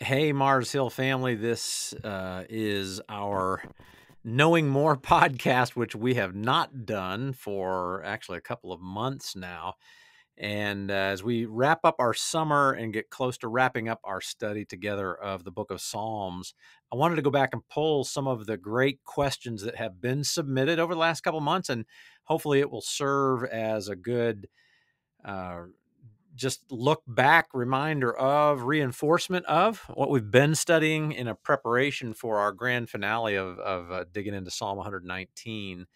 Hey, Mars Hill family. This is our Knowing More podcast, which we have not done for actually a couple of months now. And as we wrap up our summer and get close to wrapping up our study together of the book of Psalms, I wanted to go back and pull some of the great questions that have been submitted over the last couple of months. And hopefully it will serve as a good uh, just look back, reminder of, reinforcement of what we've been studying in a preparation for our grand finale of digging into Psalm 119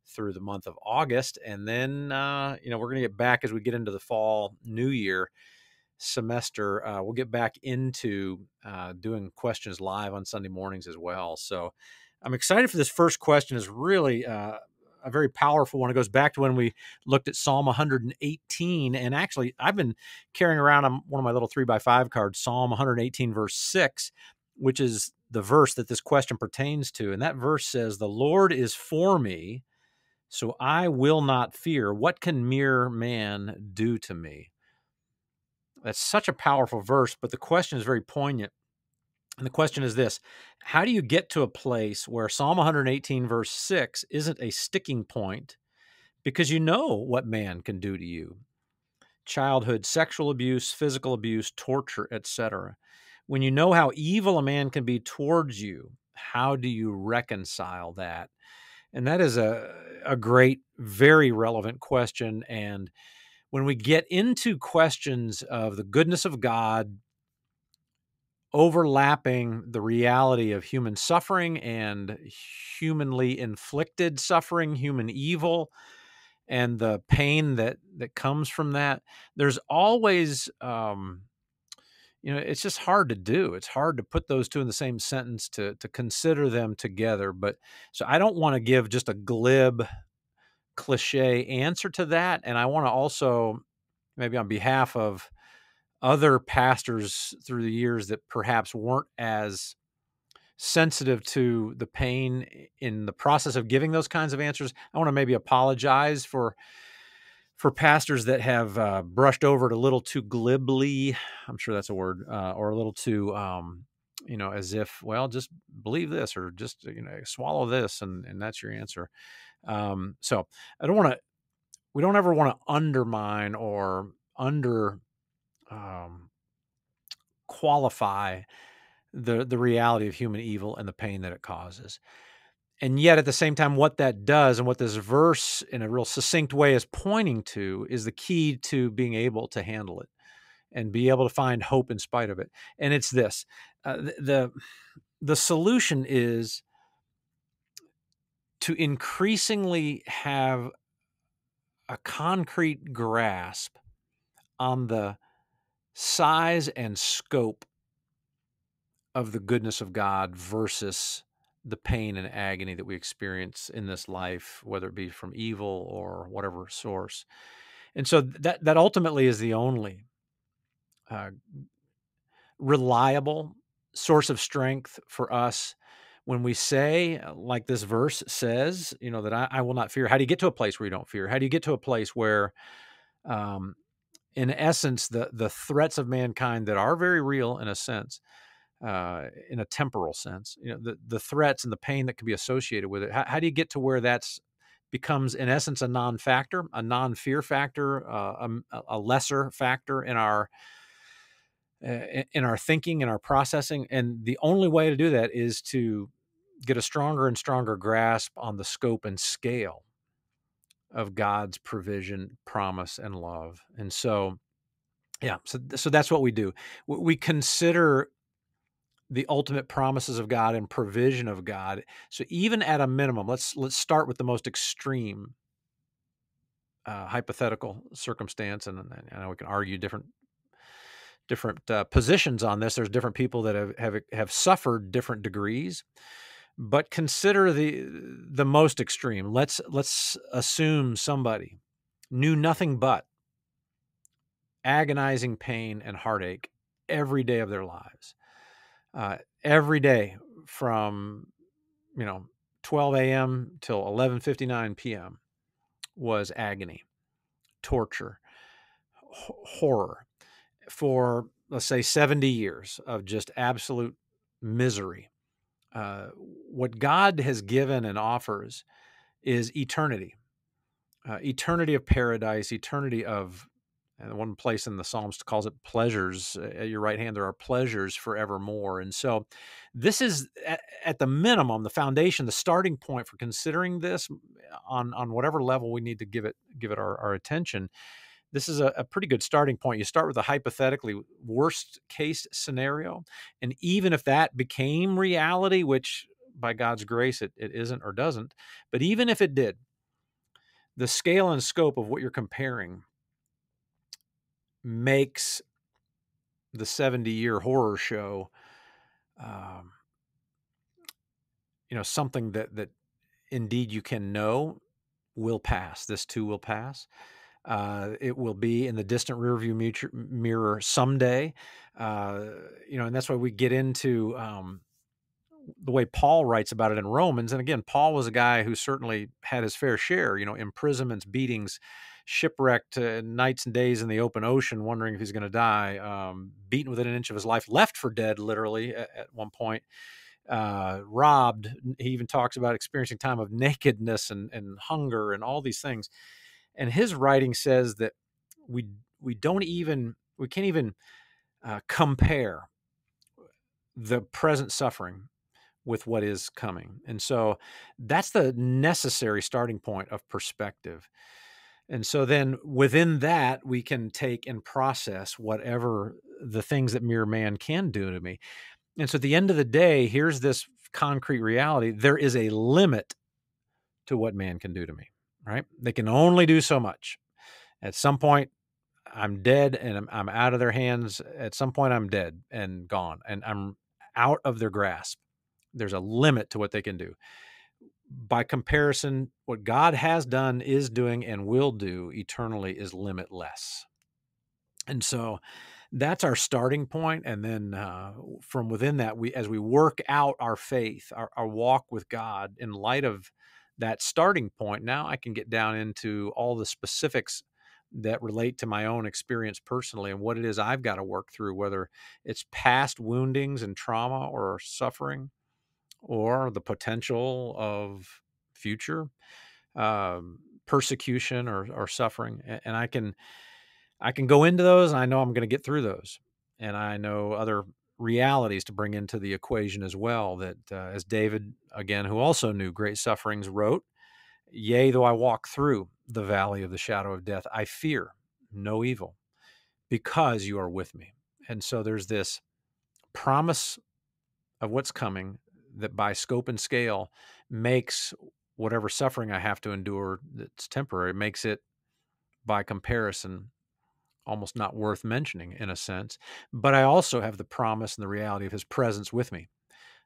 through the month of August. And then, we're going to get back as we get into the fall new year semester. We'll get back into doing questions live on Sunday mornings as well. So I'm excited for this first question. Is really a very powerful one. It goes back to when we looked at Psalm 118. And actually, I've been carrying around on one of my little 3x5 cards, Psalm 118, verse 6, which is the verse that this question pertains to. And that verse says, "The Lord is for me, so I will not fear. What can mere man do to me?" That's such a powerful verse, but the question is very poignant. And the question is this: how do you get to a place where Psalm 118, verse 6 isn't a sticking point because you know what man can do to you? Childhood sexual abuse, physical abuse, torture, etc. When you know how evil a man can be towards you, how do you reconcile that? And that is a great, very relevant question. And when we get into questions of the goodness of God overlapping the reality of human suffering and humanly inflicted suffering, human evil, and the pain that comes from that, there's always it's just hard to do. It's hard to put those two in the same sentence, to consider them together. But so I don't want to give just a glib cliche answer to that. And I want to also, maybe on behalf of other pastors through the years that perhaps weren't as sensitive to the pain in the process of giving those kinds of answers, I want to maybe apologize for pastors that have brushed over it a little too glibly. I'm sure that's a word, or a little too, as if, well, just believe this, or just, swallow this, and that's your answer. So I don't want to. We don't ever want to undermine or under um, qualify the reality of human evil and the pain that it causes. And yet at the same time, what that does, and what this verse in a real succinct way is pointing to, is the key to being able to handle it and be able to find hope in spite of it. And it's this: the solution is to increasingly have a concrete grasp on the size and scope of the goodness of God versus the pain and agony that we experience in this life, whether it be from evil or whatever source. And so that ultimately is the only uh, reliable source of strength for us when we say, like this verse says, that I will not fear. How do you get to a place where you don't fear? How do you get to a place where, um, in essence, the threats of mankind that are very real in a sense, in a temporal sense, the threats and the pain that can be associated with it. How do you get to where that's becomes, in essence, a non-factor, a non-fear factor, a lesser factor in our thinking, in our processing? And the only way to do that is to get a stronger and stronger grasp on the scope and scale of God's provision, promise, and love. And so, yeah, so that's what we do. We consider the ultimate promises of God and provision of God. So even at a minimum, let's start with the most extreme hypothetical circumstance, and I know we can argue different positions on this. There's different people that have suffered different degrees, but consider the most extreme. Let's assume somebody knew nothing but agonizing pain and heartache every day of their lives, every day from 12 a.m. till 11:59 p.m. was agony, torture, horror for let's say 70 years of just absolute misery, what God has given and offers is eternity, eternity of paradise, eternity of, and one place in the Psalms calls it pleasures. At your right hand, there are pleasures forevermore. And so, this is at the minimum, the foundation, the starting point for considering this on whatever level we need to give it our attention. This is a pretty good starting point. You start with a hypothetically worst case scenario. And even if that became reality, which by God's grace it isn't or doesn't, but even if it did, the scale and scope of what you're comparing makes the 70-year horror show, um, something that indeed you can know will pass. This too will pass. It will be in the distant rearview mirror someday. And that's why we get into the way Paul writes about it in Romans. And again, Paul was a guy who certainly had his fair share, imprisonments, beatings, shipwrecked, nights and days in the open ocean, wondering if he's going to die, beaten within an inch of his life, left for dead, literally at one point, robbed. He even talks about experiencing time of nakedness and hunger and all these things. And his writing says that we can't even compare the present suffering with what is coming. And so that's the necessary starting point of perspective. And so then within that, we can take and process whatever the things that mere man can do to me. And so at the end of the day, here's this concrete reality. There is a limit to what man can do to me, right? They can only do so much. At some point, I'm dead and I'm out of their hands. At some point, I'm dead and gone, and I'm out of their grasp. There's a limit to what they can do. By comparison, what God has done, is doing, and will do eternally is limitless. And so that's our starting point. And then from within that, as we work out our faith, our walk with God in light of that starting point, now I can get down into all the specifics that relate to my own experience personally and what it is I've got to work through, whether it's past woundings and trauma or suffering, or the potential of future persecution or suffering. And I can go into those, and I know I'm going to get through those. And I know other realities to bring into the equation as well, that as David, again, who also knew great sufferings, wrote, "Yea, though I walk through the valley of the shadow of death, I fear no evil, because you are with me." And so there's this promise of what's coming that by scope and scale makes whatever suffering I have to endure that's temporary, makes it by comparison almost not worth mentioning in a sense. But I also have the promise and the reality of his presence with me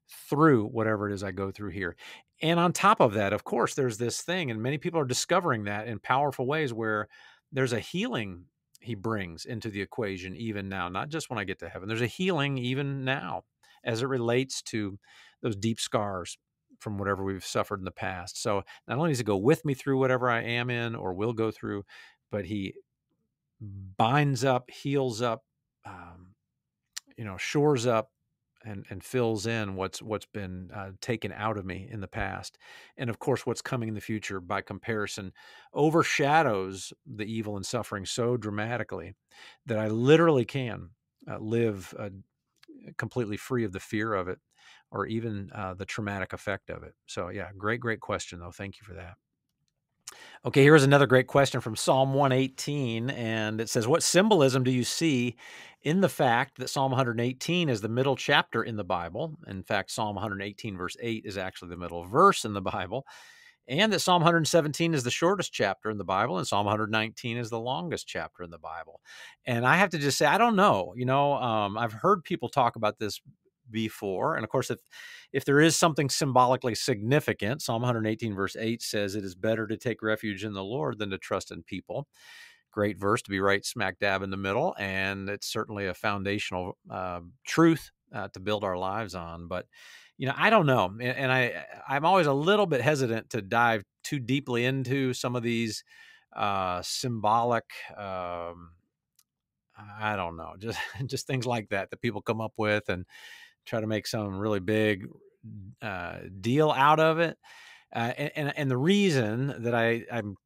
through whatever it is I go through here. And on top of that, of course, there's this thing, and many people are discovering that in powerful ways, where there's a healing he brings into the equation even now, not just when I get to heaven. There's a healing even now as it relates to those deep scars from whatever we've suffered in the past. So not only does he go with me through whatever I am in or will go through, but he binds up, heals up, shores up, and fills in what's been taken out of me in the past. And of course, what's coming in the future, by comparison, overshadows the evil and suffering so dramatically that I literally can live completely free of the fear of it, or even the traumatic effect of it. So yeah, great question though. Thank you for that. Okay, here's another great question from Psalm 118, and it says, "What symbolism do you see in the fact that Psalm 118 is the middle chapter in the Bible?" In fact, Psalm 118 verse 8 is actually the middle verse in the Bible, and that Psalm 117 is the shortest chapter in the Bible, and Psalm 119 is the longest chapter in the Bible. And I have to just say, I don't know. I've heard people talk about this before, and of course, if there is something symbolically significant, Psalm 118 verse 8 says, "It is better to take refuge in the Lord than to trust in people." Great verse to be right smack dab in the middle, and it's certainly a foundational truth to build our lives on. But I don't know, and I'm always a little bit hesitant to dive too deeply into some of these symbolic I don't know, just just things like that people come up with and try to make some really big deal out of it. And the reason that I'm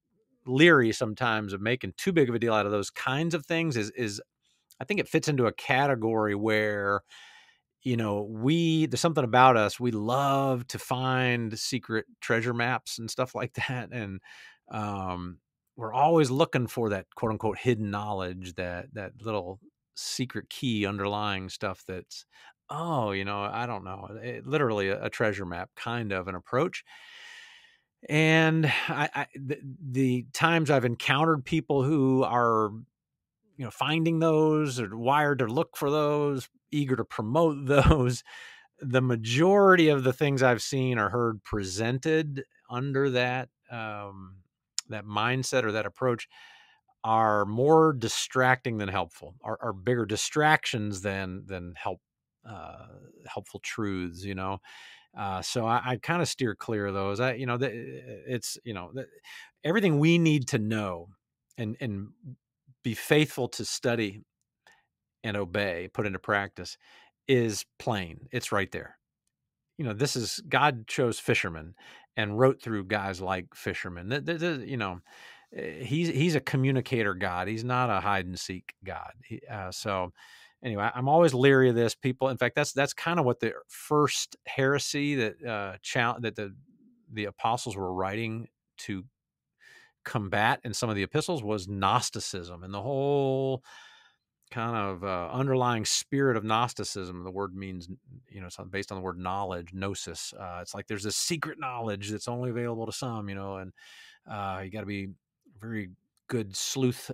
leery sometimes of making too big of a deal out of those kinds of things is I think it fits into a category where, there's something about us. We love to find secret treasure maps and stuff like that. And um, we're always looking for that quote unquote hidden knowledge, that little secret key underlying stuff that's, oh, I don't know, literally a treasure map kind of an approach. And the times I've encountered people who are, finding those or wired to look for those, eager to promote those, the majority of the things I've seen or heard presented under that mindset or that approach are more distracting than helpful, are bigger distractions than uh, helpful truths, so I kind of steer clear of those. It's, everything we need to know and be faithful to study and obey, put into practice is plain. It's right there. This is God chose fishermen and wrote through guys like fishermen. He's a communicator God. He's not a hide and seek God. So anyway, I'm always leery of this. People, in fact, that's kind of what the first heresy that the apostles were writing to combat in some of the epistles was Gnosticism, and the whole kind of underlying spirit of Gnosticism. The word means, it's based on the word knowledge, gnosis. It's like there's this secret knowledge that's only available to some, and you got to be very good sleuth,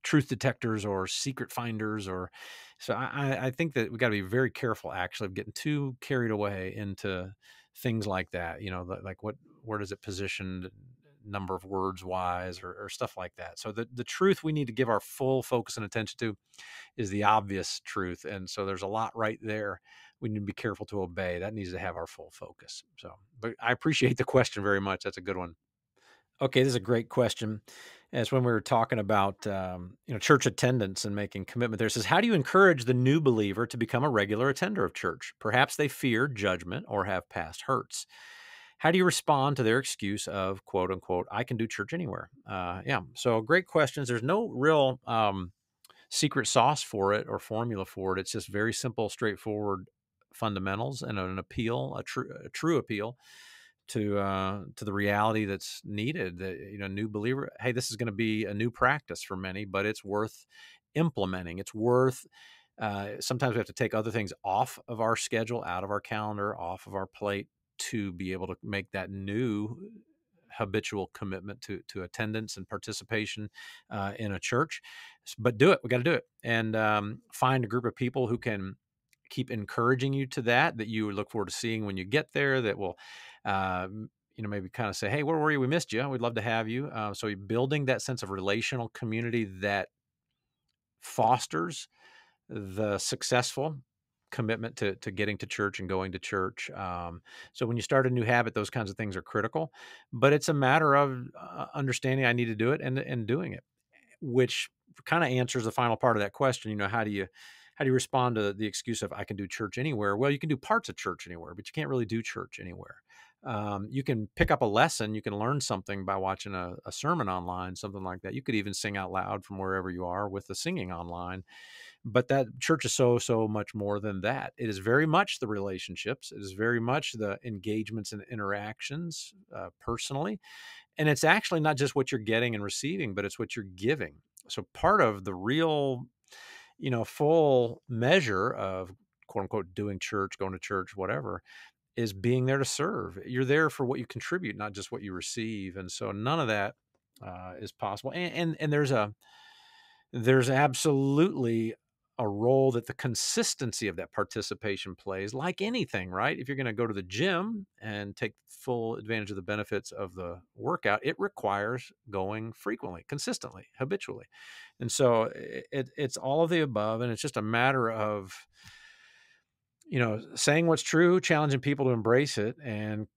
truth detectors or secret finders. Or so I think that we got to be very careful actually of getting too carried away into things like that. Like where does it position, number of words wise, or stuff like that. So the truth we need to give our full focus and attention to is the obvious truth. And so there's a lot right there we need to be careful to obey. That needs to have our full focus. So, but I appreciate the question very much. That's a good one. Okay, this is a great question. It's when we were talking about church attendance and making commitment there. It says, how do you encourage the new believer to become a regular attender of church? Perhaps they fear judgment or have past hurts. How do you respond to their excuse of quote unquote, I can do church anywhere? Yeah. So great questions. There's no real secret sauce for it or formula for it. It's just very simple, straightforward fundamentals and an appeal, a true appeal to the reality that's needed. That new believer, hey, this is going to be a new practice for many, but it's worth implementing. It's worth. Sometimes we have to take other things off of our schedule, out of our calendar, off of our plate to be able to make that new habitual commitment to attendance and participation in a church. But do it. We got to do it, and find a group of people who can keep encouraging you to that you look forward to seeing when you get there, that will maybe kind of say, hey, where were you? We missed you. We'd love to have you. So you're building that sense of relational community that fosters the successful commitment to getting to church and going to church. So when you start a new habit, those kinds of things are critical, but it's a matter of understanding I need to do it and doing it, which kind of answers the final part of that question. How do you respond to the excuse of I can do church anywhere? Well, you can do parts of church anywhere, but you can't really do church anywhere. You can pick up a lesson. You can learn something by watching a sermon online, something like that. You could even sing out loud from wherever you are with the singing online. But that church is so much more than that. It is very much the relationships. It is very much the engagements and interactions personally. And it's actually not just what you're getting and receiving, but it's what you're giving. So part of the real full measure of quote unquote doing church, going to church, whatever, is being there to serve. You're there for what you contribute, not just what you receive. And so none of that is possible. And there's absolutely a role that the consistency of that participation plays, like anything, right? If you're going to go to the gym and take full advantage of the benefits of the workout, it requires going frequently, consistently, habitually. And so it's all of the above. And it's just a matter of, saying what's true, challenging people to embrace it, and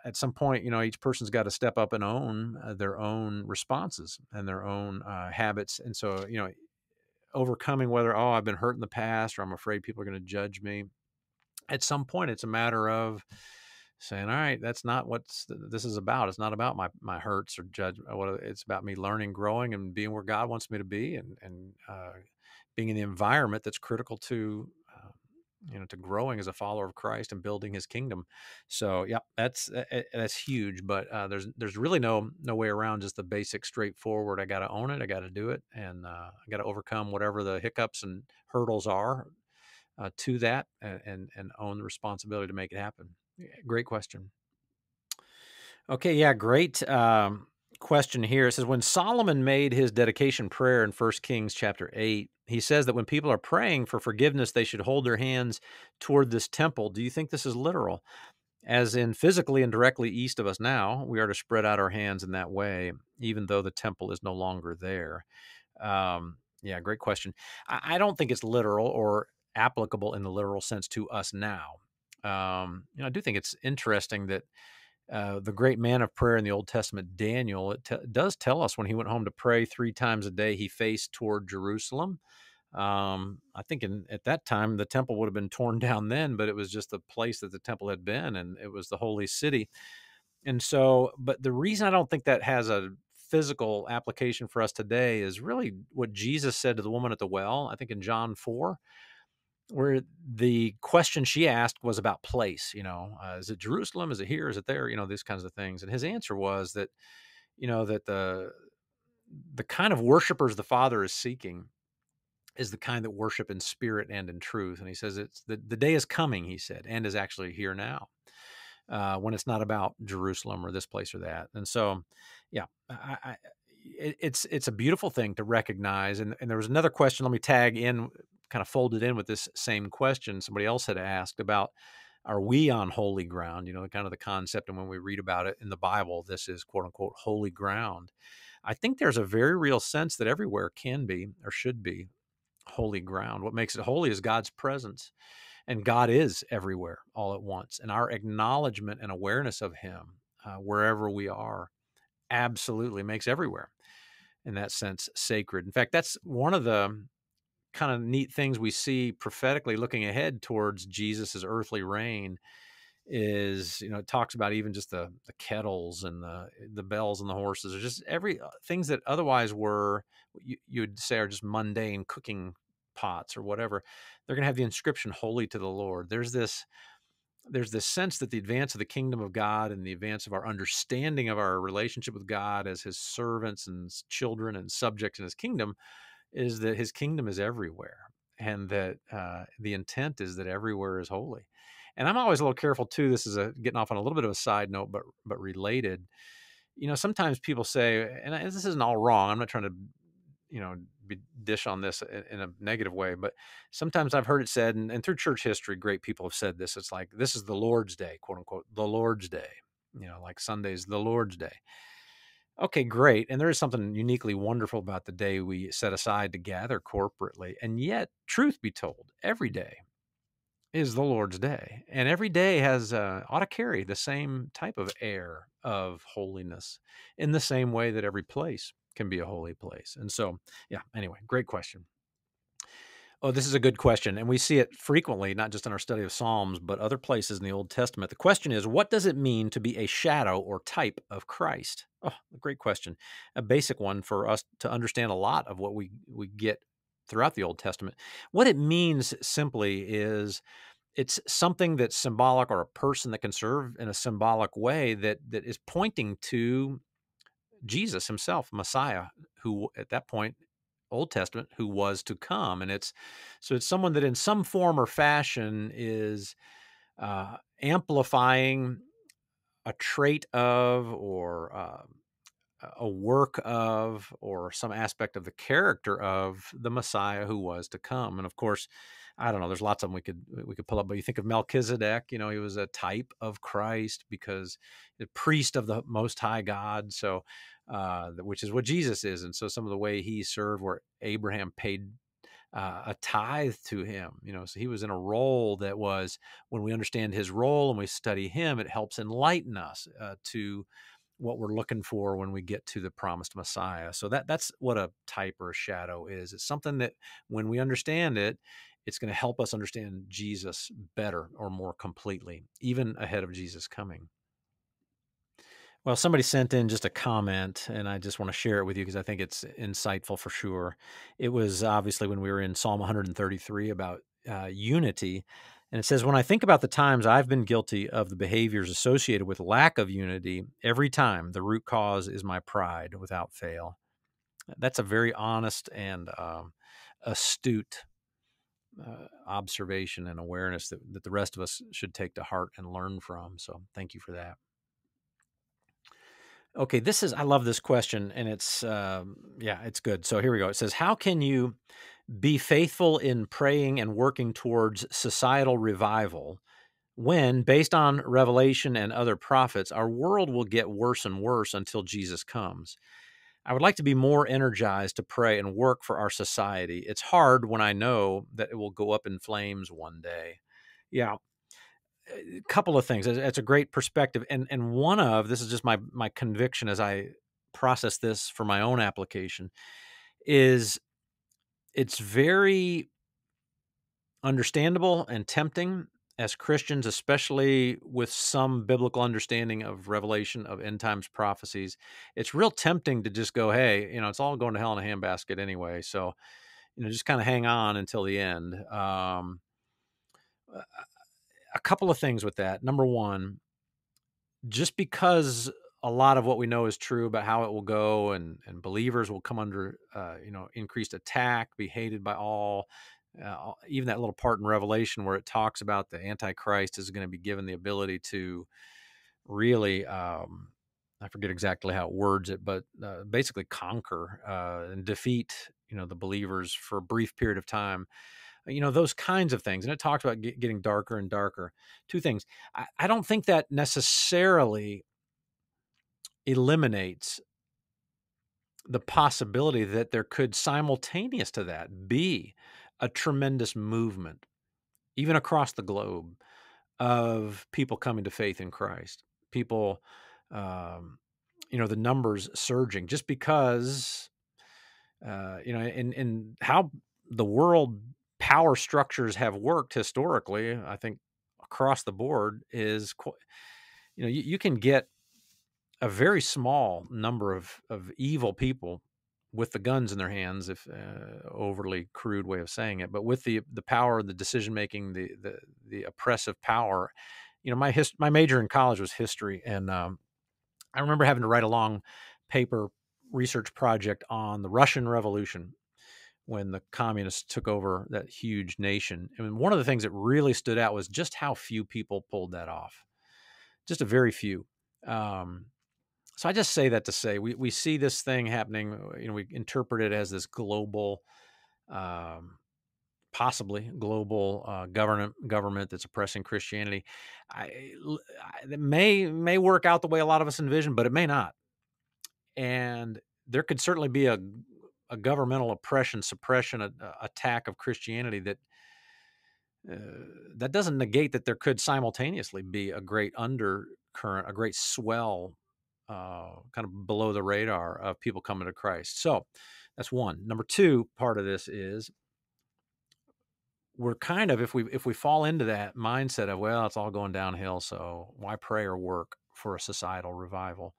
at some point, each person's got to step up and own their own responses and their own habits. And so, overcoming whether, oh, I've been hurt in the past or I'm afraid people are going to judge me. At some point, it's a matter of saying, all right, that's not what this is about. It's not about my hurts or judgment. It's about me learning, growing, and being where God wants me to be, and being in the environment that's critical to to growing as a follower of Christ and building His kingdom. So yeah, that's huge. But there's really no way around just the basic, straightforward. I got to own it. I got to do it, and I got to overcome whatever the hiccups and hurdles are to that, and own the responsibility to make it happen. Yeah, great question. Okay, yeah, great question here. It says, when Solomon made his dedication prayer in 1 Kings chapter 8, he says that when people are praying for forgiveness, they should hold their hands toward this temple. Do you think this is literal? As in physically and directly east of us now, we are to spread out our hands in that way, even though the temple is no longer there. Yeah, great question. I don't think it's literal or applicable in the literal sense to us now. I do think it's interesting that the great man of prayer in the Old Testament, Daniel, does tell us when he went home to pray 3 times a day, he faced toward Jerusalem. I think at that time, the temple would have been torn down then, but it was just the place that the temple had been, and it was the holy city. And so, but the reason I don't think that has a physical application for us today is really what Jesus said to the woman at the well, I think in John 4, where the question she asked was about place. Is it Jerusalem? Is it here? Is it there? These kinds of things. And his answer was that, that the kind of worshipers the Father is seeking is the kind that worship in spirit and in truth. And he says it's the day is coming, he said, and is actually here now, when it's not about Jerusalem or this place or that. And so, yeah, it's a beautiful thing to recognize. And there was another question. Let me tag in, kind of folded in with this same question. Somebody else had asked about, are we on holy ground? Kind of the concept. And when we read about it in the Bible, this is quote unquote holy ground. I think there's a very real sense that everywhere can be or should be holy ground. What makes it holy is God's presence. And God is everywhere all at once. And our acknowledgement and awareness of Him, wherever we are, absolutely makes everywhere, in that sense, sacred. In fact, that's one of the kind of neat things we see prophetically looking ahead towards Jesus's earthly reign is, it talks about even just the kettles and the bells and the horses, or just every things that otherwise were, you'd say are just mundane cooking pots or whatever. They're going to have the inscription holy to the Lord. There's this sense that the advance of the kingdom of God and the advance of our understanding of our relationship with God as His servants and children and subjects in His kingdom is that His kingdom is everywhere, and that the intent is that everywhere is holy. And I'm always a little careful too. This is getting off on a little bit of a side note, but related. Sometimes people say, and this isn't all wrong. I'm not trying to, dish on this in a negative way, but sometimes I've heard it said, and through church history, great people have said this. It's like, this is the Lord's Day, quote unquote, the Lord's Day. Like Sunday's the Lord's Day. Okay, great. And there is something uniquely wonderful about the day we set aside to gather corporately. And yet, truth be told, every day is the Lord's Day. And every day ought to carry the same type of air of holiness, in the same way that every place can be a holy place. And so, yeah, anyway, great question. Oh, this is a good question. And we see it frequently, not just in our study of Psalms, but other places in the Old Testament. The question is, what does it mean to be a shadow or type of Christ? Oh, a great question. A basic one for us to understand a lot of what we get throughout the Old Testament. What it means simply is it's something that's symbolic, or a person that can serve in a symbolic way that is pointing to Jesus himself, Messiah, who at that point, Old Testament, who was to come. And it's someone that in some form or fashion is amplifying a trait of, or a work of, or some aspect of the character of the Messiah who was to come. And of course, I don't know, there's lots of them we could pull up, but you think of Melchizedek, he was a type of Christ because the priest of the Most High God. So, which is what Jesus is. And so some of the way he served, where Abraham paid a tithe to him. So he was in a role that was, when we understand his role and we study him, it helps enlighten us to what we're looking for when we get to the promised Messiah. So that's what a type or a shadow is. It's something that when we understand it, it's going to help us understand Jesus better or more completely, even ahead of Jesus coming. Well, somebody sent in just a comment, and I just want to share it with you because I think it's insightful for sure. It was obviously when we were in Psalm 133 about unity. And it says, when I think about the times I've been guilty of the behaviors associated with lack of unity, every time the root cause is my pride without fail. That's a very honest and astute observation and awareness that the rest of us should take to heart and learn from. So thank you for that. Okay, I love this question, and it's good. So here we go. It says, how can you be faithful in praying and working towards societal revival when, based on Revelation and other prophets, our world will get worse and worse until Jesus comes? I would like to be more energized to pray and work for our society. It's hard when I know that it will go up in flames one day. Yeah, a couple of things. It's a great perspective, and this is just my conviction as I process this for my own application, is it's very understandable and tempting as Christians, especially with some biblical understanding of Revelation, of end times prophecies. It's real tempting to just go, hey, it's all going to hell in a handbasket anyway. So, just kind of hang on until the end. A couple of things with that. Number one, just because a lot of what we know is true about how it will go, and believers will come under increased attack, be hated by all, even that little part in Revelation where it talks about the Antichrist is going to be given the ability to really I forget exactly how it words it, but basically conquer and defeat the believers for a brief period of time, those kinds of things. And it talks about getting darker and darker. Two things. I don't think that necessarily eliminates the possibility that there could, simultaneous to that, be a tremendous movement, even across the globe, of people coming to faith in Christ. People, the numbers surging just because, and how the world power structures have worked historically, I think across the board is, you can get a very small number of evil people with the guns in their hands, if overly crude way of saying it, but with the power, the decision making, the oppressive power. My major in college was history, and I remember having to write a long paper research project on the Russian Revolution when the communists took over that huge nation. And one of the things that really stood out was just how few people pulled that off. Just a very few. So I just say that to say we see this thing happening. We interpret it as this global, possibly global government that's oppressing Christianity. It may work out the way a lot of us envision, but it may not. And there could certainly be a governmental oppression, suppression, attack of Christianity that doesn't negate that there could simultaneously be a great undercurrent, a great swell, kind of below the radar of people coming to Christ. So that's one. Number two, part of this is we're kind of, if we fall into that mindset of, well, it's all going downhill, so why pray or work for a societal revival?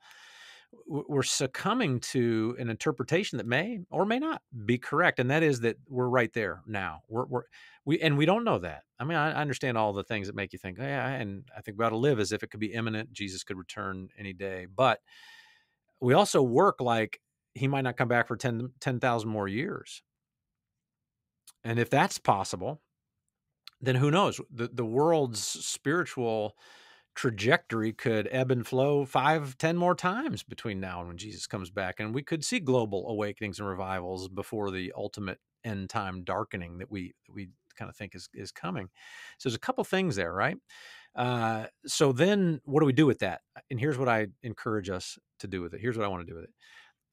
We're succumbing to an interpretation that may or may not be correct, and that is that we're right there now. We don't know that. I mean, I understand all the things that make you think, oh, yeah, and I think we ought to live as if it could be imminent. Jesus could return any day, but we also work like he might not come back for 10,000 more years. And if that's possible, then who knows? The world's spiritual trajectory could ebb and flow 5-10 more times between now and when Jesus comes back. And we could see global awakenings and revivals before the ultimate end time darkening that we kind of think is coming. So there's a couple things there, right? So then what do we do with that? And here's what I encourage us to do with it. Here's what I want to do with it.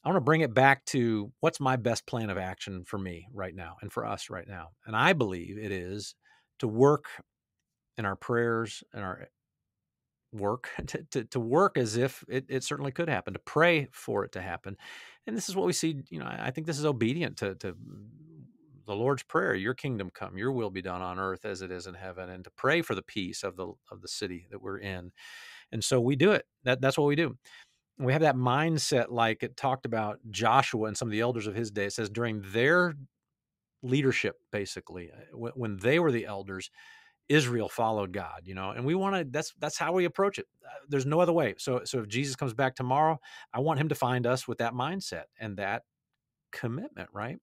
I want to bring it back to what's my best plan of action for me right now and for us right now. And I believe it is to work in our prayers and our work to work as if it certainly could happen, to pray for it to happen. And this is what we see. I think this is obedient to the Lord's prayer: your kingdom come, your will be done on earth as it is in heaven, and to pray for the peace of the city that we're in. And so we do it. That's what we do. We have that mindset, like it talked about Joshua and some of the elders of his day. It says during their leadership, basically, when they were the elders, Israel followed God, and we want to, that's how we approach it. There's no other way. So if Jesus comes back tomorrow, I want him to find us with that mindset and that commitment, right?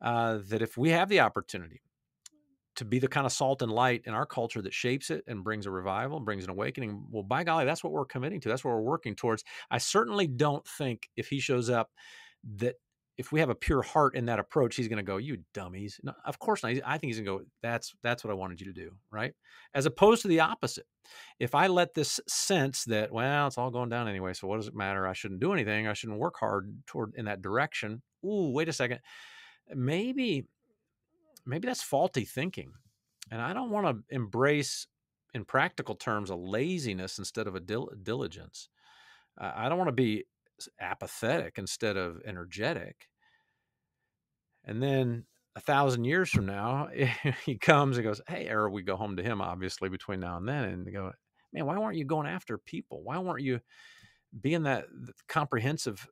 That if we have the opportunity to be the kind of salt and light in our culture that shapes it and brings a revival, brings an awakening, well, by golly, that's what we're committing to. That's what we're working towards. I certainly don't think if he shows up that if we have a pure heart in that approach, he's going to go, you dummies. No, of course not. I think he's going to go, that's what I wanted you to do, right? As opposed to the opposite. If I let this sense that, well, it's all going down anyway, so what does it matter? I shouldn't do anything. I shouldn't work hard toward in that direction. Ooh, wait a second. Maybe that's faulty thinking. And I don't want to embrace, in practical terms, a laziness instead of a diligence. I don't want to be apathetic instead of energetic. And then 1,000 years from now, he comes and goes, hey, or we go home to him, obviously, between now and then, and go, man, why weren't you going after people? Why weren't you being that comprehensive,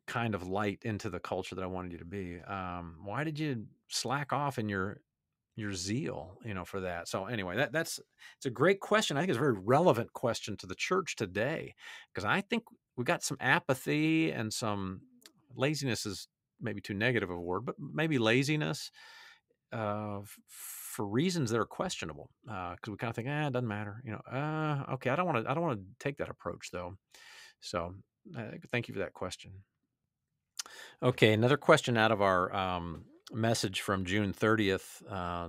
kind of light into the culture that I wanted you to be? Why did you slack off in your zeal, for that? So anyway, it's a great question. I think it's a very relevant question to the church today, because I think we got some apathy and some laziness is maybe too negative of a word, but maybe laziness for reasons that are questionable. Because we kind of think, it doesn't matter, okay, I don't want to take that approach though. So thank you for that question. Okay, another question out of our message from June 30th,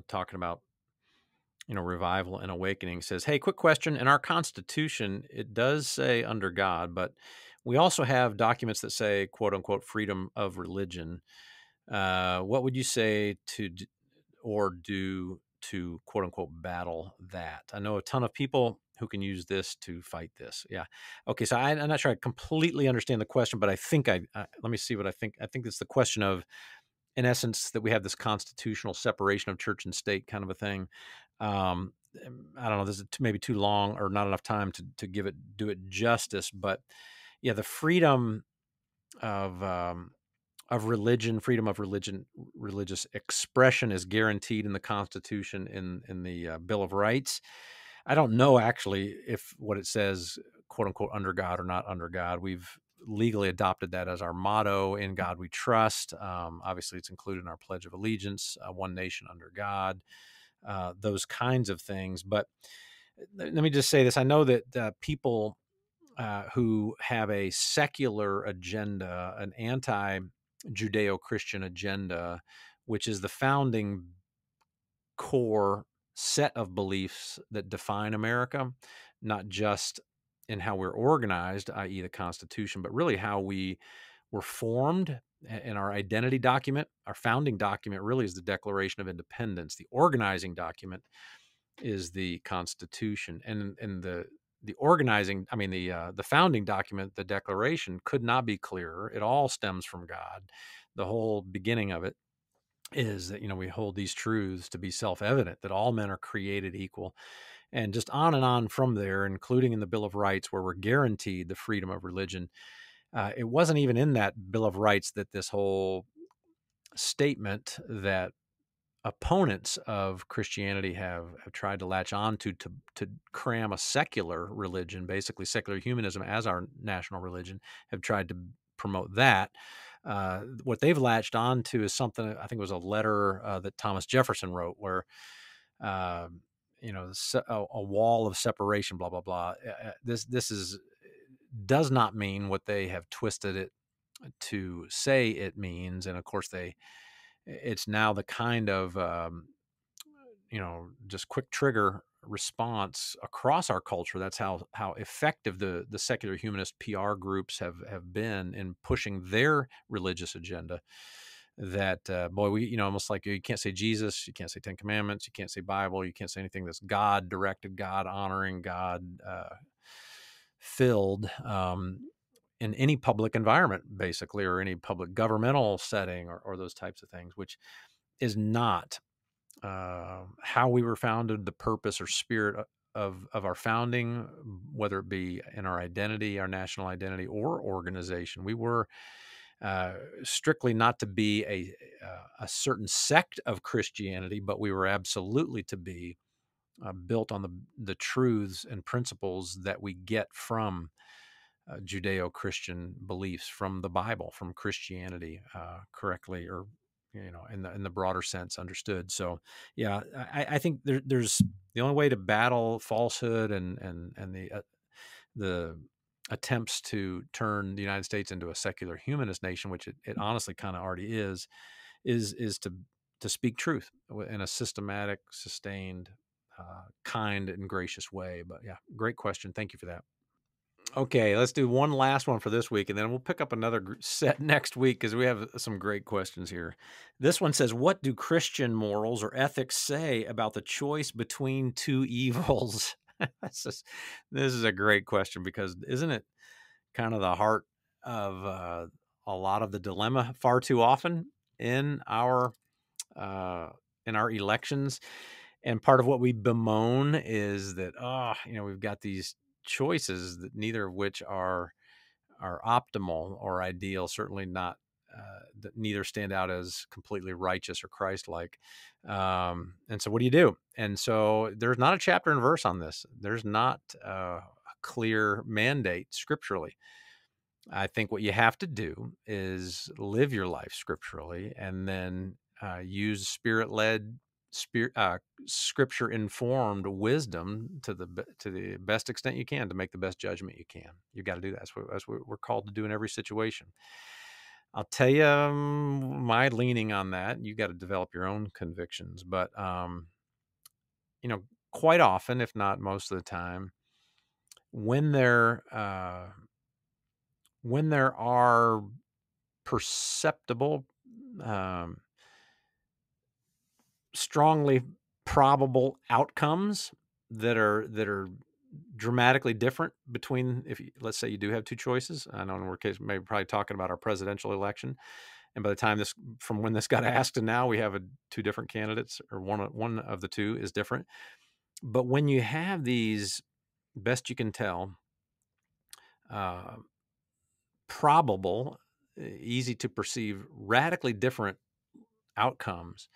talking about revival and awakening, says, hey, quick question. In our Constitution, it does say under God, but we also have documents that say, quote unquote, freedom of religion. What would you say to do to, quote unquote, battle that? I know a ton of people who can use this to fight this. Yeah. Okay. So I'm not sure I completely understand the question, but I think let me see what I think. I think it's the question of, in essence, that we have this constitutional separation of church and state kind of a thing. I don't know, this is maybe too long or not enough time to do it justice, but yeah, the freedom of religion, freedom of religious expression is guaranteed in the Constitution, in the Bill of Rights. I don't know actually if what it says, quote unquote, under God or not under God. We've legally adopted that as our motto: in God we trust. Obviously, it's included in our Pledge of Allegiance, one nation under God, those kinds of things. But let me just say this. I know that people who have a secular agenda, an anti-Judeo-Christian agenda, which is the founding core set of beliefs that define America, not just in how we're organized, i.e. the Constitution, but really how we were formed in our identity document. Our founding document really is the Declaration of Independence. The organizing document is the Constitution. And the organizing, I mean, the founding document, the Declaration, could not be clearer. It all stems from God. The whole beginning of it is that, we hold these truths to be self-evident, that all men are created equal, and just on and on from there, including in the Bill of Rights, where we're guaranteed the freedom of religion. It wasn't even in that Bill of Rights that this whole statement that opponents of Christianity have tried to latch on to cram a secular religion, basically secular humanism, as our national religion, have tried to promote that. What they've latched on to is something, I think it was a letter that Thomas Jefferson wrote, where, a wall of separation, blah, blah, blah. This does not mean what they have twisted it to say it means. And of course, it's now the kind of, just quick trigger response across our culture. That's how effective the secular humanist PR groups have been in pushing their religious agenda. That boy, we almost like you can't say Jesus, you can't say Ten Commandments, you can't say Bible, you can't say anything that's God directed, God honoring, God filled. In any public environment, basically, or any public governmental setting, or those types of things, which is not how we were founded, the purpose or spirit of our founding, whether it be in our identity, our national identity, or organization. We were strictly not to be a certain sect of Christianity, but we were absolutely to be built on the truths and principles that we get from Judeo-Christian beliefs, from the Bible, from Christianity, correctly, or in the broader sense understood. So, yeah, I think there's the only way to battle falsehood and the attempts to turn the United States into a secular humanist nation, which it honestly kind of already is to speak truth in a systematic, sustained, kind and gracious way. But yeah, great question. Thank you for that. Okay, let's do one last one for this week, and then we'll pick up another set next week because we have some great questions here. This one says, "What do Christian morals or ethics say about the choice between two evils?" This is a great question because isn't it kind of the heart of a lot of the dilemma far too often in our uh, elections? And part of what we bemoan is that we've got these choices that neither of which are optimal or ideal, certainly not that neither stand out as completely righteous or Christ-like. And so what do you do? And so there's not a chapter and verse on this. There's not a clear mandate scripturally. I think what you have to do is live your life scripturally, and then use spirit-led, scripture-informed wisdom to the best extent you can to make the best judgment you can. You got to do that. That's what we're called to do in every situation. I'll tell you my leaning on that. You got to develop your own convictions, but quite often, if not most of the time, when there are perceptible, um, strongly probable outcomes that are dramatically different between, if let's say you do have two choices. I know in our case, maybe probably talking about our presidential election, and by the time from when this got asked to now, we have two different candidates, or one of the two is different. But when you have these, best you can tell, uh, probable, easy to perceive, radically different outcomes,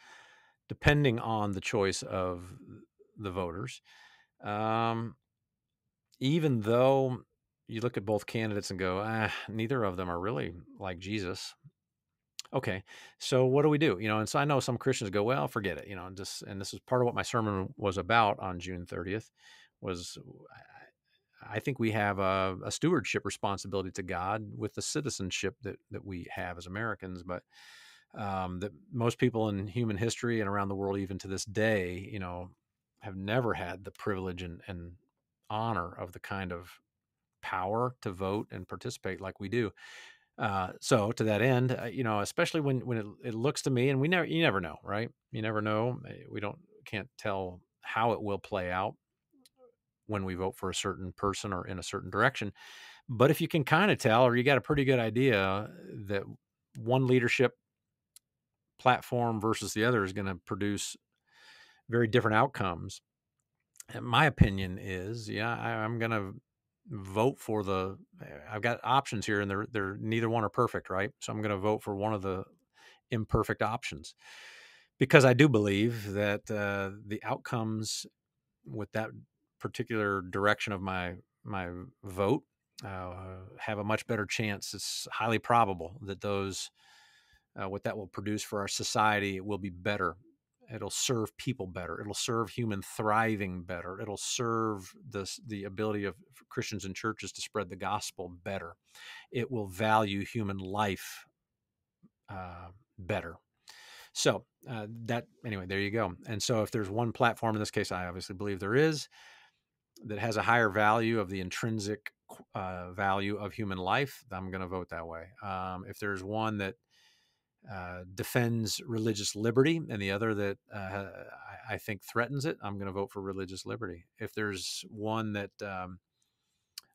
depending on the choice of the voters. Even though you look at both candidates and go, neither of them are really like Jesus. Okay, so what do we do? And so I know some Christians go, well, forget it. And this is part of what my sermon was about on June 30th. Was I think we have a stewardship responsibility to God with the citizenship that we have as Americans, but that most people in human history and around the world, even to this day, have never had the privilege and honor of the kind of power to vote and participate like we do. So to that end, especially when it looks to me, and you never know, right? You never know. Can't tell how it will play out when we vote for a certain person or in a certain direction. But if you can kind of tell, or you got a pretty good idea that one leadership platform versus the other is going to produce very different outcomes. And my opinion is, I'm going to vote for I've got options here, and they're neither one are perfect, right? So I'm going to vote for one of the imperfect options, because I do believe that the outcomes with that particular direction of my vote have a much better chance. It's highly probable that what that will produce for our society will be better. It'll serve people better. It'll serve human thriving better. It'll serve the ability of Christians and churches to spread the gospel better. It will value human life better. So that anyway, there you go. And so if there's one platform, in this case, I obviously believe there is, that has a higher value of the intrinsic value of human life, I'm going to vote that way. If there's one that defends religious liberty and the other that I think threatens it, I'm going to vote for religious liberty. If there's one that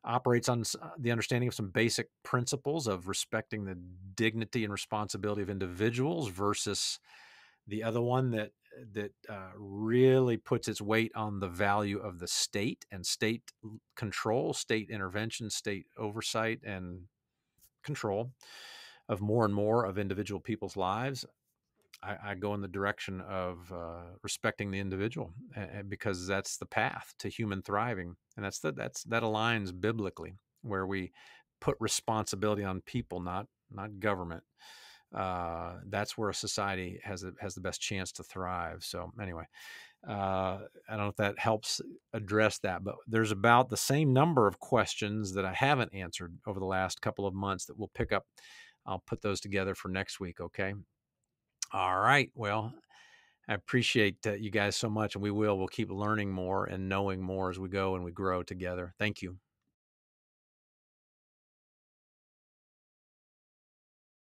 operates on the understanding of some basic principles of respecting the dignity and responsibility of individuals versus the other one that really puts its weight on the value of the state and state control, state intervention, state oversight and control of more and more of individual people's lives, I go in the direction of respecting the individual, because that's the path to human thriving, and that aligns biblically, where we put responsibility on people, not government. That's where a society has the best chance to thrive. So anyway, I don't know if that helps address that, but there's about the same number of questions that I haven't answered over the last couple of months that we'll pick up. I'll put those together for next week. Okay. All right. Well, I appreciate you guys so much, and we'll keep learning more and knowing more as we go and we grow together. Thank you.